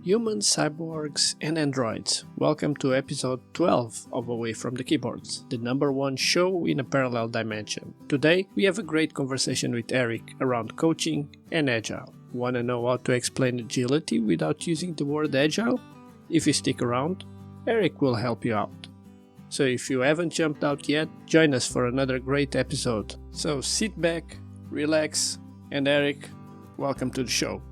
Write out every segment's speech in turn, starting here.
Humans, cyborgs, and androids. Welcome to episode 12 of Away from the Keyboards, the number one show in a parallel dimension. Today, we have a great conversation with Erik around coaching and Agile. Want to know how to explain agility without using the word Agile? If you stick around, Erik will help you out. So if you haven't jumped out yet, join us for another great episode. So sit back, relax, and Erik, welcome to the show.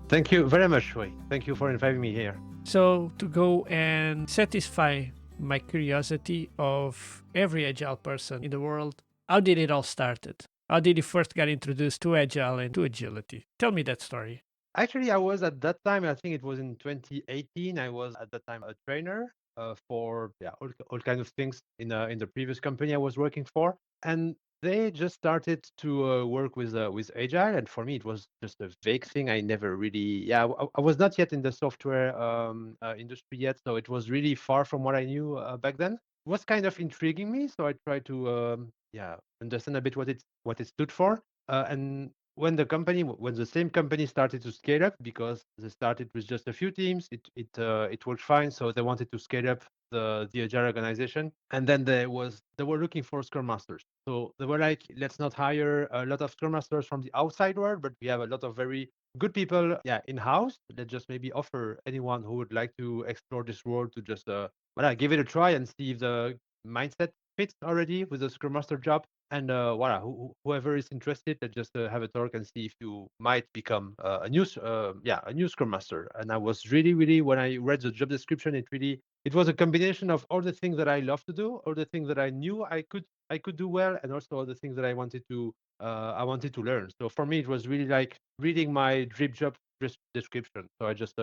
Thank you very much, Wei. Thank you for inviting me here. So, to go and satisfy my curiosity of every agile person in the world, how did it all started? How did you first get introduced to agile and to agility? Tell me that story. Actually, I was at that time, I think it was in 2018, I was at that time a trainer for all kind of things in the previous company I was working for. And they just started to work with Agile. And for me, it was just a vague thing. I never really, I was not yet in the software industry yet. So it was really far from what I knew back then. It was kind of intriguing me. So I tried to, understand a bit what it stood for. And when the same company started to scale up, because they started with just a few teams, it worked fine. So they wanted to scale up the agile organization, and then they were looking for scrum masters. So they were like, let's not hire a lot of scrum masters from the outside world, but we have a lot of very good people, in house. Let's just maybe offer anyone who would like to explore this world to just give it a try and see if the mindset fits already with the scrum master job. And whoever is interested, just have a talk and see if you might become a new Scrum Master. And I was really, really, when I read the job description, it was a combination of all the things that I love to do, all the things that I knew I could do well, and also all the things that I wanted to learn. So for me, it was really like reading my dream job description. So I just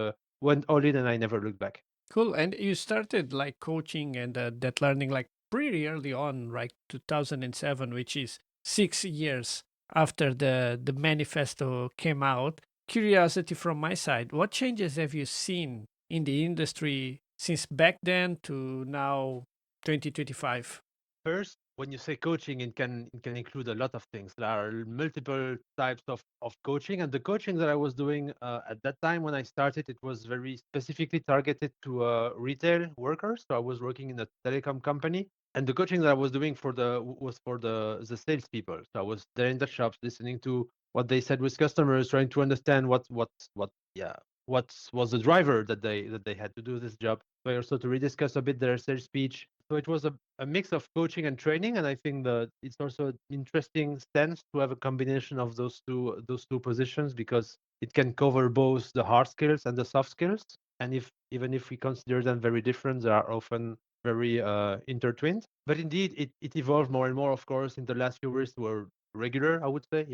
went all in and I never looked back. Cool. And you started like coaching and that learning like pretty early on, right? 2007, which is 6 years after the manifesto came out. Curiosity from my side, what changes have you seen in the industry since back then to now 2025? First, when you say coaching, it can include a lot of things. There are multiple types of coaching, and the coaching that I was doing at that time when I started, it was very specifically targeted to retail workers. So I was working in a telecom company, and the coaching that I was doing was for the salespeople. So I was there in the shops, listening to what they said with customers, trying to understand what was the driver that they had to do this job. So also to rediscuss a bit their sales speech. So it was a mix of coaching and training, and I think that it's also an interesting sense to have a combination of those two positions, because it can cover both the hard skills and the soft skills. And if even if we consider them very different, they are often very intertwined. But indeed, it evolved more and more, of course, in the last few years to a regular, I would say,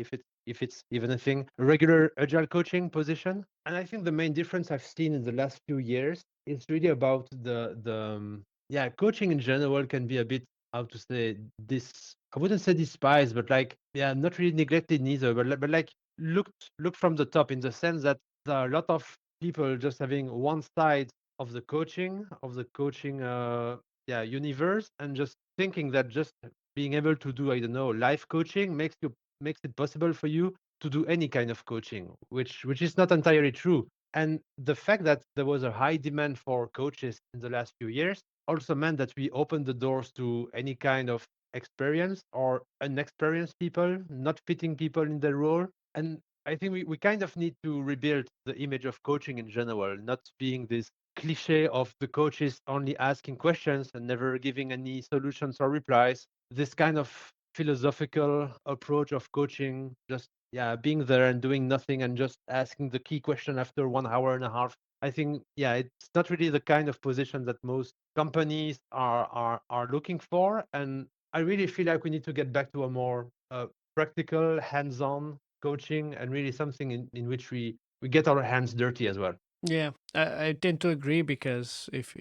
if it's even a thing, a regular agile coaching position. And I think the main difference I've seen in the last few years is really about the coaching in general can be a bit, how to say this, I wouldn't say despised, but like, not really neglected neither, but like looked from the top, in the sense that there are a lot of people just having one side of the coaching universe, and just thinking that just being able to do, I don't know, life coaching makes it possible for you to do any kind of coaching, which is not entirely true. And the fact that there was a high demand for coaches in the last few years also meant that we opened the doors to any kind of experienced or inexperienced people, not fitting people in the role. And I think we kind of need to rebuild the image of coaching in general, not being this cliche of the coaches only asking questions and never giving any solutions or replies. This kind of philosophical approach of coaching, just being there and doing nothing and just asking the key question after 1 hour and a half. I think it's not really the kind of position that most companies are looking for. And I really feel like we need to get back to a more practical, hands-on coaching, and really something in which we get our hands dirty as well. Yeah, I tend to agree because if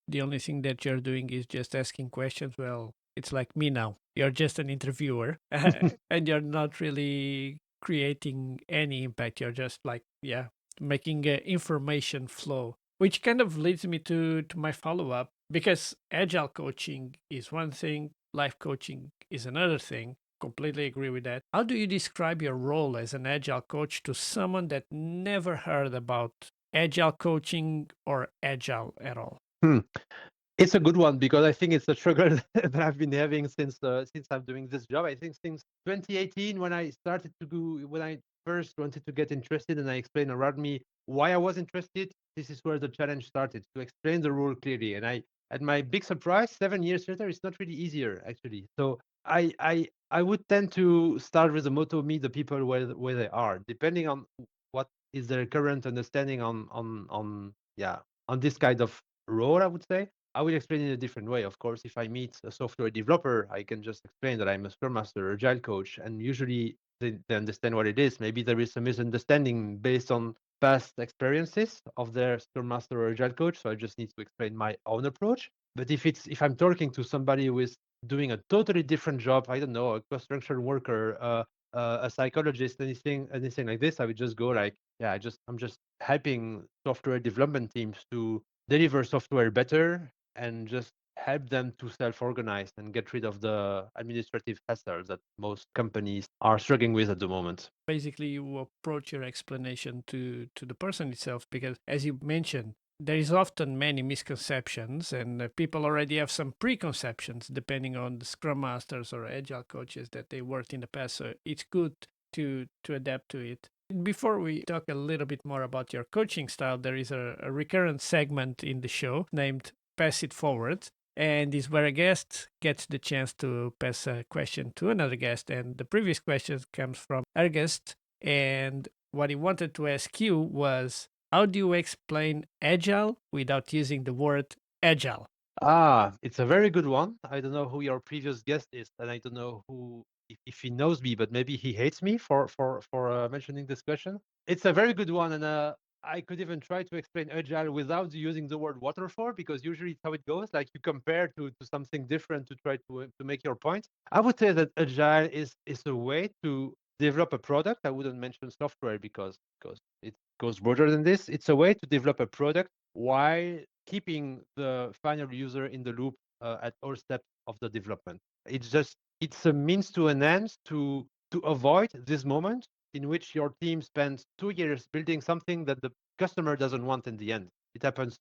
the only thing that you're doing is just asking questions, well, it's like me now. You're just an interviewer and you're not really creating any impact. You're just like, yeah, making information flow, which kind of leads me to my follow up because agile coaching is one thing, life coaching is another thing. Completely agree with that. How do you describe your role as an agile coach to someone that never heard about agile coaching or agile at all? Hmm. It's a good one because I think it's a struggle that I've been having since I'm doing this job. I think since 2018 when when I first wanted to get interested and I explained around me why I was interested. This is where the challenge started to explain the role clearly. And at my big surprise, 7 years later, it's not really easier actually. So I would tend to start with the motto: meet the people where they are, depending on what is their current understanding on this kind of role. I would say I will explain in a different way. Of course, if I meet a software developer, I can just explain that I'm a Scrum Master, Agile coach, and usually they understand what it is. Maybe there is a misunderstanding based on past experiences of their Scrum Master or Agile coach, so I just need to explain my own approach. But if I'm talking to somebody who is doing a totally different job, I don't know, a construction worker, a psychologist, anything like this, I would just go like, yeah, I'm just helping software development teams to deliver software better and just help them to self-organize and get rid of the administrative hassle that most companies are struggling with at the moment. Basically, you approach your explanation to the person itself because, as you mentioned, there is often many misconceptions and people already have some preconceptions depending on the scrum masters or agile coaches that they worked in the past, so it's good to adapt to it. Before we talk a little bit more about your coaching style, there is a recurrent segment in the show named Pass It Forward, and is where a guest gets the chance to pass a question to another guest. And the previous question comes from our guest, and what he wanted to ask you was, how do you explain agile without using the word agile? It's a very good one. I don't know who your previous guest is, and I don't know who if he knows me, but maybe he hates me for mentioning this question. It's a very good one, and I could even try to explain agile without using the word waterfall, because usually it's how it goes. Like you compare to something different to try to make your point. I would say that agile is a way to develop a product. I wouldn't mention software because it goes broader than this. It's a way to develop a product while keeping the final user in the loop at all steps of the development. It's a means to an end to avoid this moment in which your team spends 2 years building something that the customer doesn't want in the end. It happens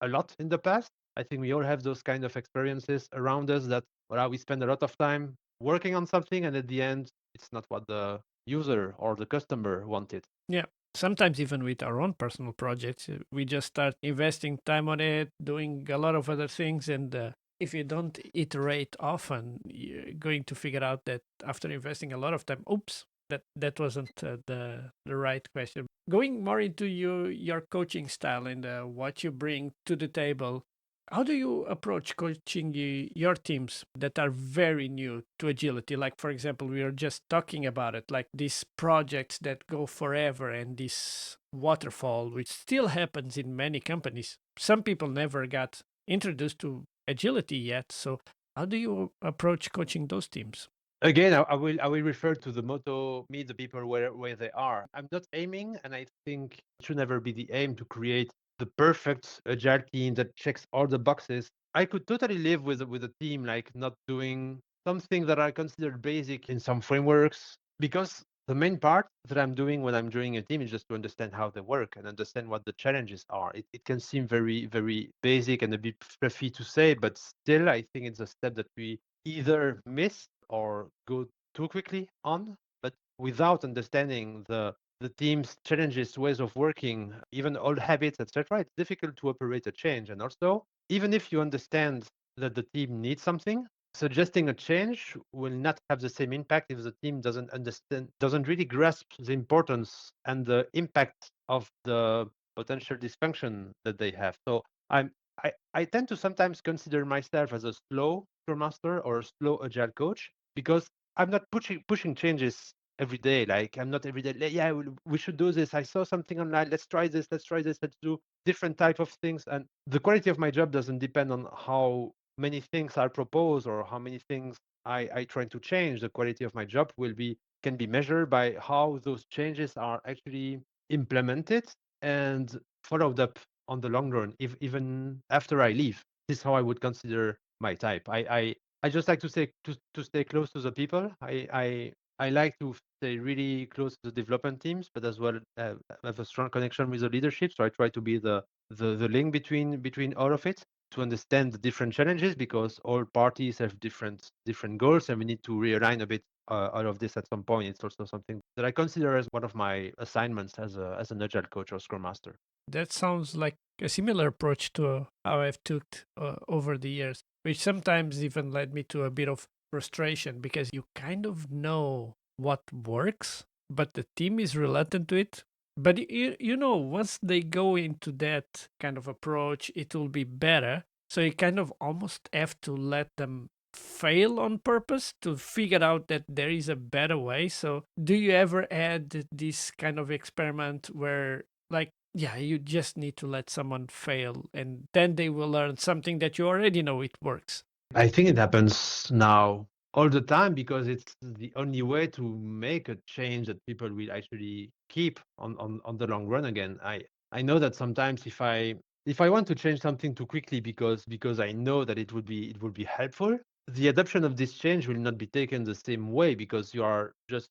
a lot in the past. I think we all have those kind of experiences around us that, well, we spend a lot of time working on something and at the end it's not what the user or the customer wanted. Yeah. Sometimes even with our own personal projects, we just start investing time on it, doing a lot of other things, and if you don't iterate often, you're going to figure out that after investing a lot of time, oops, that wasn't the right question. Going more into your coaching style and what you bring to the table, how do you approach coaching your teams that are very new to agility? Like, for example, we are just talking about it, like these projects that go forever and this waterfall, which still happens in many companies. Some people never got introduced to agility yet. So, how do you approach coaching those teams? Again, I will refer to the motto: meet the people where they are. I'm not aiming, and I think it should never be the aim to create the perfect agile team that checks all the boxes. I could totally live with a team like not doing something that are considered basic in some frameworks, because the main part that I'm doing when I'm joining a team is just to understand how they work and understand what the challenges are. It can seem very, very basic and a bit fluffy to say, but still, I think it's a step that we either miss or go too quickly on. But without understanding the team's challenges, ways of working, even old habits, etc., it's difficult to operate a change. And also, even if you understand that the team needs something, suggesting a change will not have the same impact if the team doesn't really grasp the importance and the impact of the potential dysfunction that they have. So I tend to sometimes consider myself as a slow Scrum Master or a slow Agile coach, because I'm not pushing changes every day. Like I'm not every day, like, yeah, we should do this. I saw something online. Let's try this. Let's try this. Let's do different type of things. And the quality of my job doesn't depend on how many things are proposed or how many things I try to change. The quality of my job can be measured by how those changes are actually implemented and followed up on the long run, if even after I leave. This is how I would consider my type. I just like to stay close to the people. I like to stay really close to the development teams, but as well have a strong connection with the leadership. So I try to be the link between all of it to understand the different challenges because all parties have different goals, and we need to realign a bit all of this at some point. It's also something that I consider as one of my assignments as an agile coach or scrum master. That sounds like a similar approach to how I've took over the years, which sometimes even led me to a bit of frustration because you kind of know what works, but the team is reluctant to it. But you know, once they go into that kind of approach, it will be better. So you kind of almost have to let them fail on purpose to figure out that there is a better way. So do you ever add this kind of experiment where, like, yeah, you just need to let someone fail and then they will learn something that you already know it works? I think it happens now all the time because it's the only way to make a change that people will actually keep on the long run again. I know that sometimes if I want to change something too quickly because I know that it would be helpful, the adoption of this change will not be taken the same way because you are just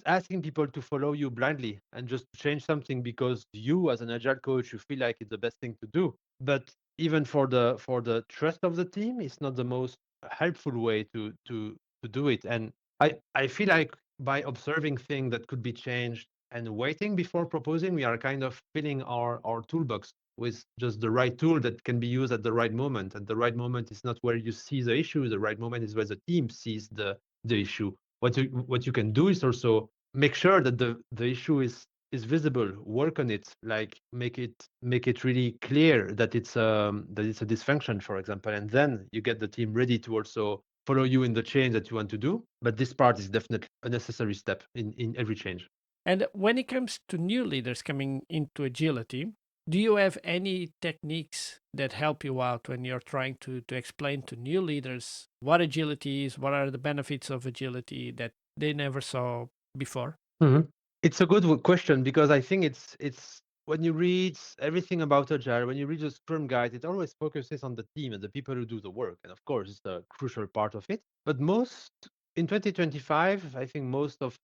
asking people to follow you blindly and just change something because you as an agile coach you feel like it's the best thing to do. But even for the trust of the team, it's not the most helpful way to do it. And I feel like by observing things that could be changed and waiting before proposing, we are kind of filling our toolbox with just the right tool that can be used at the right moment. And the right moment is not where you see the issue. The right moment is where the team sees the issue. What you can do is also make sure that the issue is visible, work on it, like make it really clear that it's a dysfunction, for example, and then you get the team ready to also follow you in the change that you want to do. But this part is definitely a necessary step in every change. And when it comes to new leaders coming into agility, do you have any techniques that help you out when you're trying to explain to new leaders what agility is, what are the benefits of agility that they never saw before? Mhm. It's a good question because I think it's when you read everything about Agile, when you read the Scrum guide, it always focuses on the team and the people who do the work, and of course, it's a crucial part of it. But most in 2025, I think most of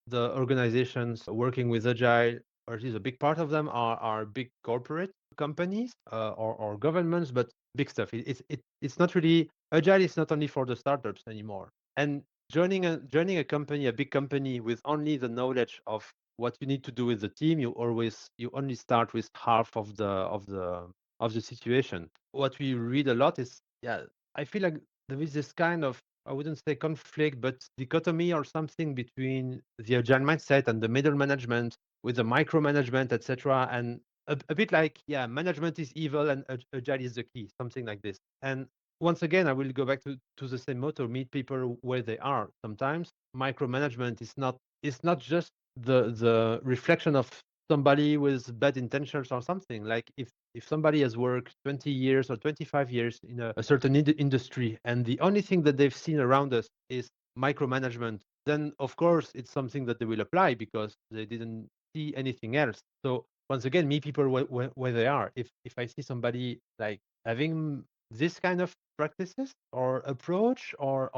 the organizations working with Agile, or at least a big part of them, are big corporate companies or governments, but big stuff. It's not really Agile is not only for the startups anymore. And joining a company, a big company, with only the knowledge of what you need to do with the team, you only start with half of the situation. What we read a lot is, yeah, I feel like there is this kind of, I wouldn't say conflict, but dichotomy or something between the agile mindset and the middle management with the micromanagement, etc. And a bit like, yeah, management is evil and agile is the key, something like this. And once again, I will go back to the same motto: meet people where they are. Sometimes micromanagement is not just the reflection of somebody with bad intentions or something. Like if somebody has worked 20 years or 25 years in a certain industry, and the only thing that they've seen around us is micromanagement, then of course it's something that they will apply because they didn't see anything else. So once again, meet people where they are. If I see somebody like having this kind of practices or approach, or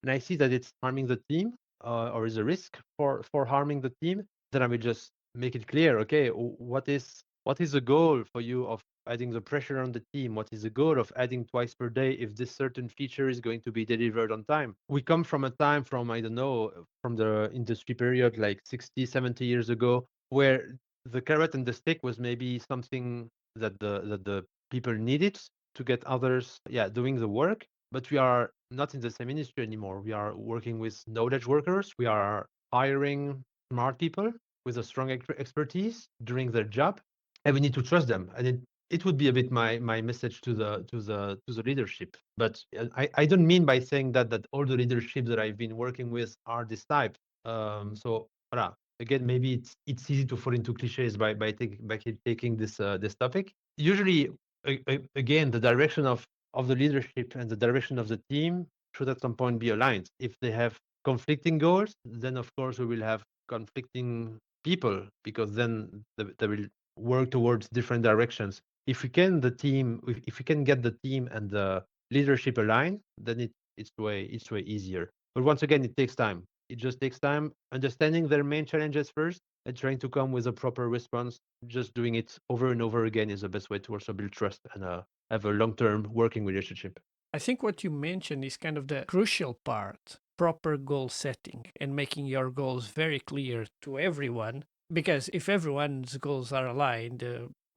and I see that it's harming the team, or is a risk for harming the team, then I will just make it clear. Okay, what is the goal for you of adding the pressure on the team? What is the goal of adding twice per day if this certain feature is going to be delivered on time? We come from a time, from, I don't know, from the industry period like 60, 70 years ago, where the carrot and the stick was maybe something that the people needed to get others, yeah, doing the work. But we are not in the same industry anymore. We are working with knowledge workers. We are hiring smart people with a strong expertise doing their job, and we need to trust them. And it would be a bit my message to the leadership. But I don't mean by saying that all the leadership that I've been working with are this type. So voilà. Again, maybe it's easy to fall into cliches by taking this topic. Usually, again, the direction of the leadership and the direction of the team should at some point be aligned. If they have conflicting goals, then of course we will have conflicting people because then they will work towards different directions. If we can get the team and the leadership aligned, then it's way easier. But once again, it takes time. It just takes time understanding their main challenges first and trying to come with a proper response. Just doing it over and over again is the best way to also build trust and have a long-term working relationship. I think what you mentioned is kind of the crucial part, proper goal setting and making your goals very clear to everyone. Because if everyone's goals are aligned,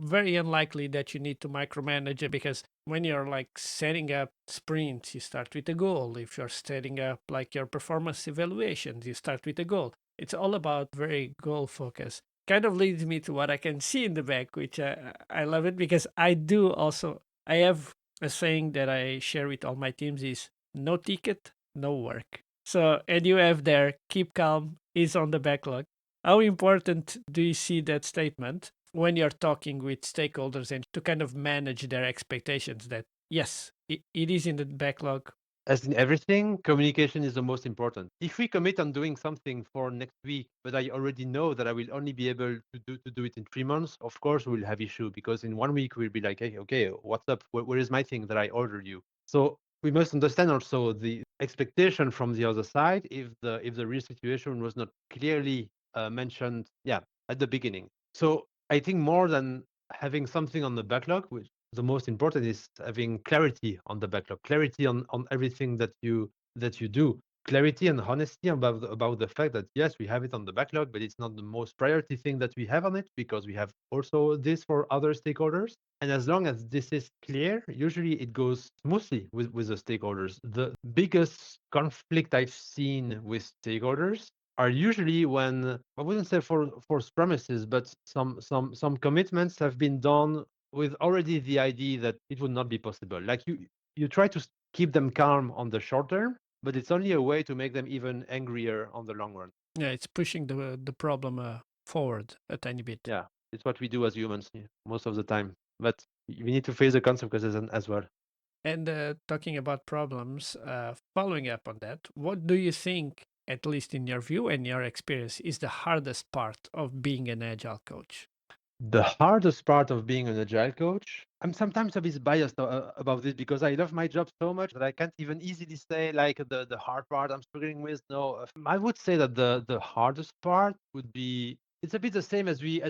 very unlikely that you need to micromanage it. Because when you're like setting up sprints, you start with a goal. If you're setting up like your performance evaluations, you start with a goal. It's all about very goal focus. Kind of leads me to what I can see in the back, which I love it because I do also. I have a saying that I share with all my teams is no ticket, no work. So, and you have there, keep calm is on the backlog. How important do you see that statement when you're talking with stakeholders and to kind of manage their expectations that, yes, it is in the backlog? As in everything, communication is the most important. If we commit on doing something for next week, but I already know that I will only be able to do it in 3 months, of course we'll have issue because in 1 week we'll be like, hey, okay, what's up? Where is my thing that I ordered you? So we must understand also the expectation from the other side if the real situation was not clearly mentioned, yeah, at the beginning. So I think more than having something on the backlog, which the most important is having clarity on the backlog, clarity on everything that you do, clarity and honesty about the fact that yes, we have it on the backlog, but it's not the most priority thing that we have on it because we have also this for other stakeholders. And as long as this is clear, usually it goes smoothly with the stakeholders. The biggest conflict I've seen with stakeholders are usually when I wouldn't say for promises, but some commitments have been done with already the idea that it would not be possible. Like you try to keep them calm on the short term, but it's only a way to make them even angrier on the long run. Yeah, it's pushing the problem forward a tiny bit. Yeah, it's what we do as humans, yeah, most of the time. But we need to face the consequences as well. And talking about problems, following up on that, what do you think, at least in your view and your experience, is the hardest part of being an agile coach? The hardest part of being an agile coach, I'm sometimes a bit biased about this because I love my job so much that I can't even easily say like the hard part I'm struggling with. No, I would say that the hardest part would be it's a bit the same as we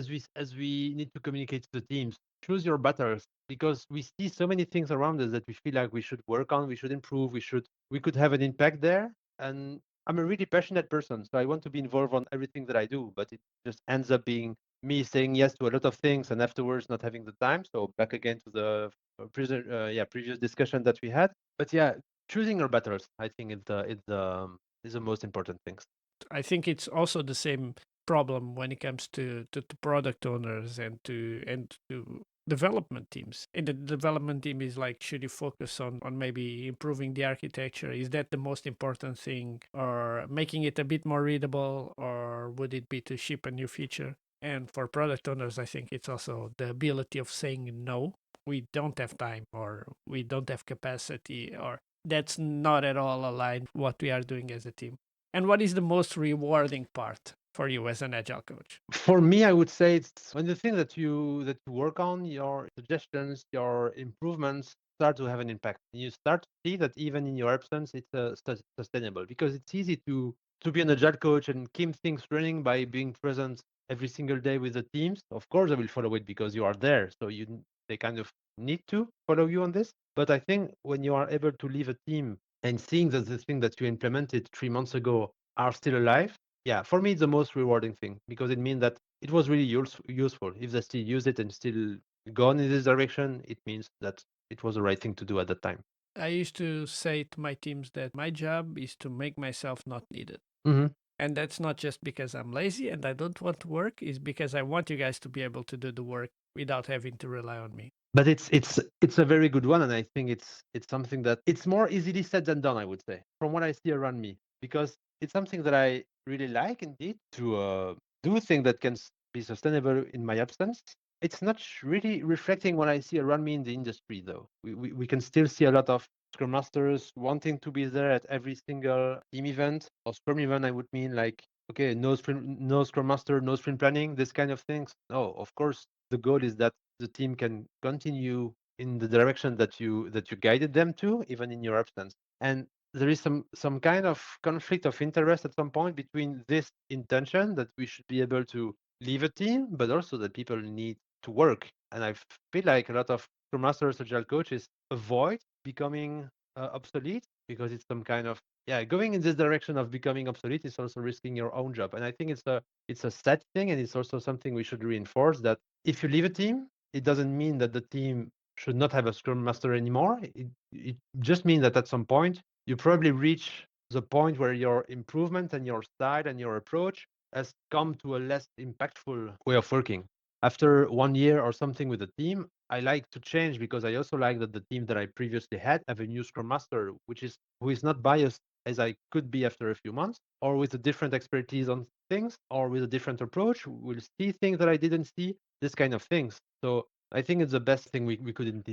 need to communicate to the teams. Choose your battles because we see so many things around us that we feel like we should work on, we should improve, we could have an impact there. And I'm a really passionate person, so I want to be involved on everything that I do, but it just ends up being me saying yes to a lot of things and afterwards not having the time. So back again to the previous discussion that we had. But yeah, choosing your battles, I think is the most important things. I think it's also the same problem when it comes to product owners and to development teams. And the development team is like, should you focus on maybe improving the architecture? Is that the most important thing? Or making it a bit more readable? Or would it be to ship a new feature? And for product owners, I think it's also the ability of saying no. We don't have time, or we don't have capacity, or that's not at all aligned with what we are doing as a team. And what is the most rewarding part for you as an agile coach? For me, I would say it's when the thing that you work on, your suggestions, your improvements start to have an impact. You start to see that even in your absence, it's sustainable because it's easy to be an agile coach and keep things running by being present every single day with the teams. Of course, I will follow it because you are there, so they kind of need to follow you on this. But I think when you are able to leave a team and seeing that the thing that you implemented 3 months ago are still alive, yeah, for me, it's the most rewarding thing because it means that it was really useful. If they still use it and still gone in this direction, it means that it was the right thing to do at that time. I used to say to my teams that my job is to make myself not needed. Hmm. And that's not just because I'm lazy and I don't want to work, it's because I want you guys to be able to do the work without having to rely on me. But it's a very good one, and I think it's something that it's more easily said than done. I would say from what I see around me, because it's something that I really like indeed to do things that can be sustainable in my absence. It's not really reflecting what I see around me in the industry, though. We can still see a lot of Scrum Masters wanting to be there at every single team event or Scrum event. I would mean like, okay, no sprint, no Scrum Master, no sprint planning, this kind of things. No, of course, the goal is that the team can continue in the direction that you guided them to, even in your absence. And there is some kind of conflict of interest at some point between this intention that we should be able to leave a team, but also that people need to work. And I feel like a lot of Scrum Masters, Agile coaches avoid becoming obsolete because it's some kind of going in this direction of becoming obsolete is also risking your own job. And I think it's a sad thing, and it's also something we should reinforce that if you leave a team, it doesn't mean that the team should not have a Scrum Master anymore. It just means that at some point you probably reach the point where your improvement and your style and your approach has come to a less impactful way of working. After 1 year or something with the team, I like to change because I also like that the team that I previously had have a new Scrum Master, who is not biased as I could be after a few months, or with a different expertise on things, or with a different approach, will see things that I didn't see, this kind of things. So I think it's the best thing we could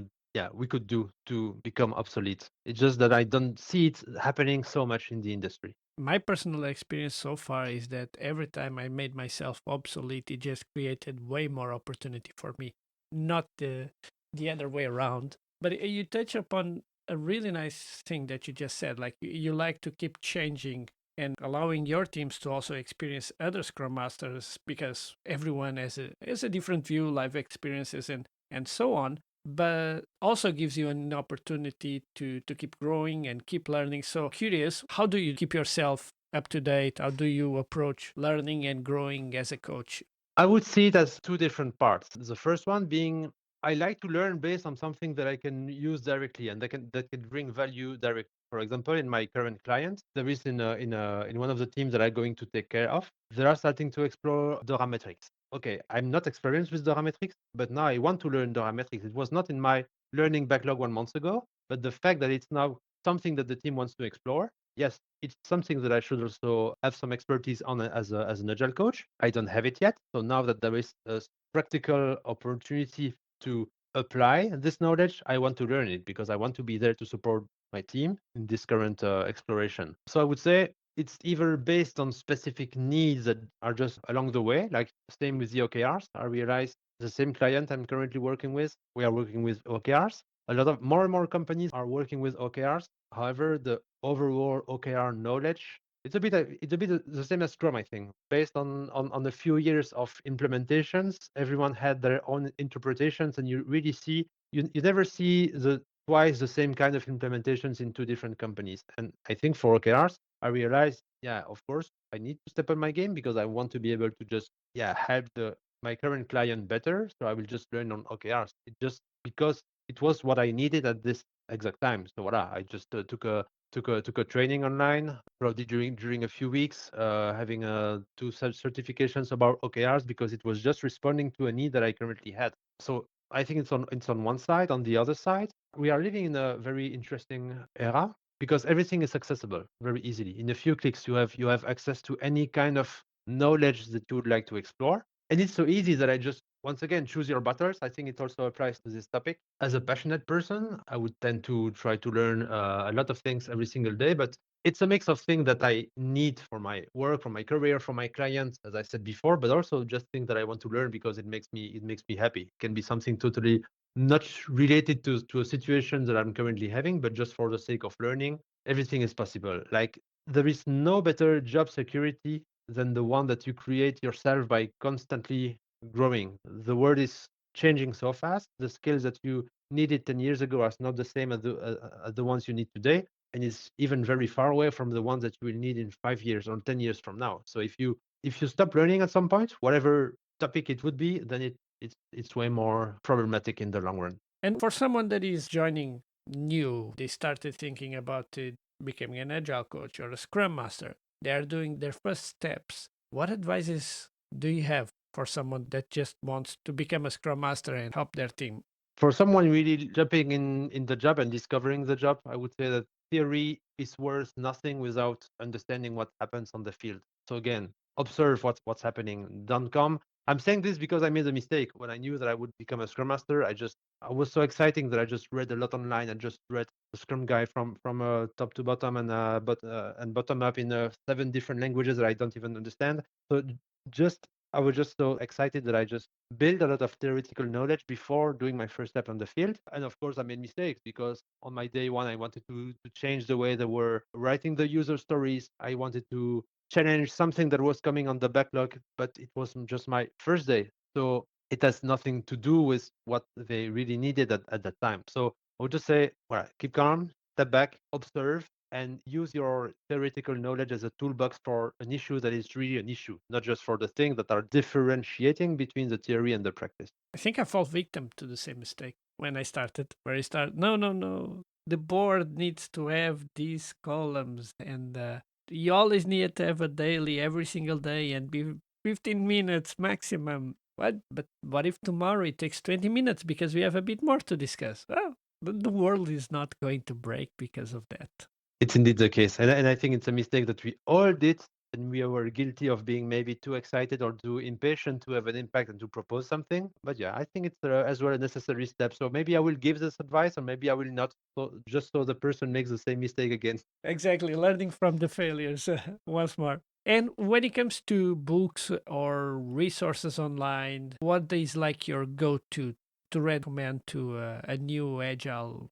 we could do to become obsolete. It's just that I don't see it happening so much in the industry. My personal experience so far is that every time I made myself obsolete, it just created way more opportunity for me, not the other way around. But you touch upon a really nice thing that you just said. Like you like to keep changing and allowing your teams to also experience other Scrum Masters because everyone has a different view, life experiences, and so on. But also gives you an opportunity to keep growing and keep learning. So curious, how do you keep yourself up to date? How do you approach learning and growing as a coach? I would see it as two different parts. The first one being I like to learn based on something that I can use directly and that can bring value directly. For example, in my current client, there is in one of the teams that I'm going to take care of, they are starting to explore Dora metrics. Okay, I'm not experienced with Dora metrics, but now I want to learn Dora metrics. It was not in my learning backlog 1 month ago, but the fact that it's now something that the team wants to explore, yes, it's something that I should also have some expertise on as an agile coach. I don't have it yet. So now that there is a practical opportunity to apply this knowledge, I want to learn it because I want to be there to support my team in this current exploration. So I would say it's either based on specific needs that are just along the way, like same with the OKRs. I realize the same client I'm currently working with, we are working with OKRs. A lot of more and more companies are working with OKRs. However, the overall OKR knowledge, it's a bit the same as Scrum, I think. Based on a few years of implementations, everyone had their own interpretations, and you really see you never see the twice the same kind of implementations in two different companies. And I think for OKRs, I realized, yeah, of course, I need to step up my game because I want to be able to just help my current client better. So I will just learn on OKRs. It just because it was what I needed at this exact time. So voila, I just took a training online, probably during a few weeks, having two certifications about OKRs because it was just responding to a need that I currently had. So I think it's on one side. On the other side, we are living in a very interesting era because everything is accessible very easily. In a few clicks, you have access to any kind of knowledge that you would like to explore, and it's so easy that I just once again choose your battles. I think it also applies to this topic. As a passionate person, I would tend to try to learn a lot of things every single day, but it's a mix of things that I need for my work, for my career, for my clients, as I said before, but also just things that I want to learn because it makes me happy. It can be something totally not related to a situation that I'm currently having, but just for the sake of learning. Everything is possible. Like there is no better job security than the one that you create yourself by constantly growing. The world is changing so fast. The skills that you needed 10 years ago are not the same as the ones you need today, and it's even very far away from the ones that you will need in 5 years or 10 years from now. So if you stop learning at some point, whatever topic it would be, then it's way more problematic in the long run. And for someone that is joining new, they started thinking about becoming an agile coach or a scrum master. They are doing their first steps. What advices do you have for someone that just wants to become a scrum master and help their team? For someone really jumping in the job and discovering the job, I would say that theory is worth nothing without understanding what happens on the field. So again, observe what's happening. Don't come. I'm saying this because I made a mistake when I knew that I would become a scrum master. I was so exciting that I just read a lot online and just read the scrum guide from top to bottom and bottom up in 7 different languages that I don't even understand. So just I was just so excited that I just built a lot of theoretical knowledge before doing my first step on the field. And of course, I made mistakes because on my day one, I wanted to change the way they were writing the user stories. I wanted to challenge something that was coming on the backlog, but it wasn't just my first day. So it has nothing to do with what they really needed at that time. So I would just say, well, keep calm, step back, observe, and use your theoretical knowledge as a toolbox for an issue that is really an issue, not just for the things that are differentiating between the theory and the practice. I think I fall victim to the same mistake when I started, where I start, no, no, no. The board needs to have these columns, and you always need to have a daily every single day and be 15 minutes maximum. What? But what if tomorrow it takes 20 minutes because we have a bit more to discuss? Well, the world is not going to break because of that. It's indeed the case. And I think it's a mistake that we all did. And we were guilty of being maybe too excited or too impatient to have an impact and to propose something. But yeah, I think it's as well a necessary step. So maybe I will give this advice or maybe I will not. So just so the person makes the same mistake again. Exactly, learning from the failures once more. And when it comes to books or resources online, what is like your go-to recommend to a new agile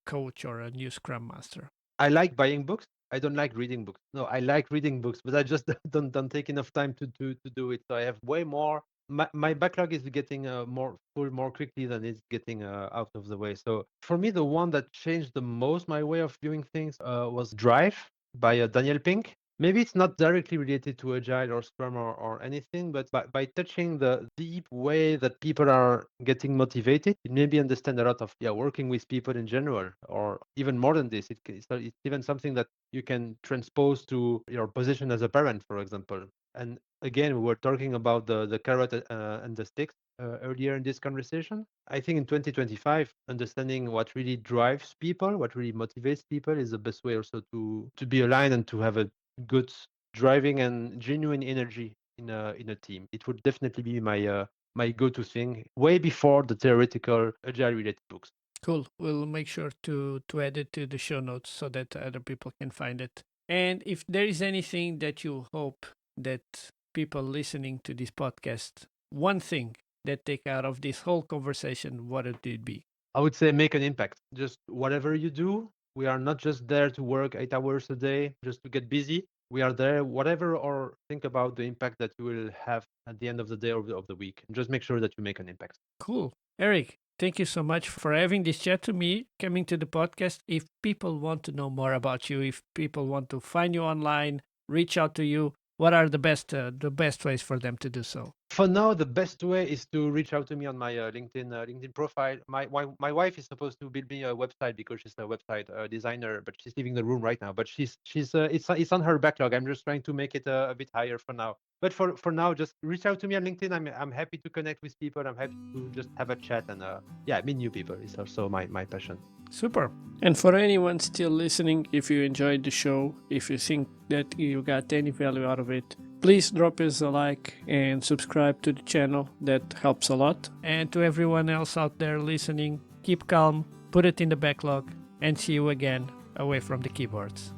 coach or a new scrum master? I like buying books. I don't like reading books. No, I like reading books, but I just don't take enough time to do it. So I have way more. My backlog is getting more full more quickly than it's getting out of the way. So for me, the one that changed the most my way of viewing things was Drive by Daniel Pink. Maybe it's not directly related to Agile or Scrum or anything, but by touching the deep way that people are getting motivated, you maybe understand a lot of working with people in general, or even more than this. It's even something that you can transpose to your position as a parent, for example. And again, we were talking about the carrot and the sticks earlier in this conversation. I think in 2025, understanding what really drives people, what really motivates people, is the best way also to be aligned and to have a good driving and genuine energy in a team. It would definitely be my go-to thing way before the theoretical agile related books. Cool. We'll make sure to add it to the show notes so that other people can find it. And if there is anything that you hope that people listening to this podcast, one thing that take out of this whole conversation, what would it be? I would say make an impact. Just whatever you do, we are not just there to work 8 hours a day just to get busy. We are there, whatever, or think about the impact that you will have at the end of the day or of the week. Just make sure that you make an impact. Cool. Eric, thank you so much for having this chat to me, coming to the podcast. If people want to know more about you, if people want to find you online, reach out to you, what are the best ways for them to do so? For now, the best way is to reach out to me on my LinkedIn profile. My wife is supposed to build me a website because she's a website designer, but she's leaving the room right now. But she's it's on her backlog. I'm just trying to make it a bit higher for now. But for now, just reach out to me on LinkedIn. I'm happy to connect with people. I'm happy to just have a chat and meet new people. It's also my passion. Super. And for anyone still listening, if you enjoyed the show, if you think that you got any value out of it, please drop us a like and subscribe to the channel. That helps a lot. And to everyone else out there listening, keep calm, put it in the backlog, and see you again away from the keyboards.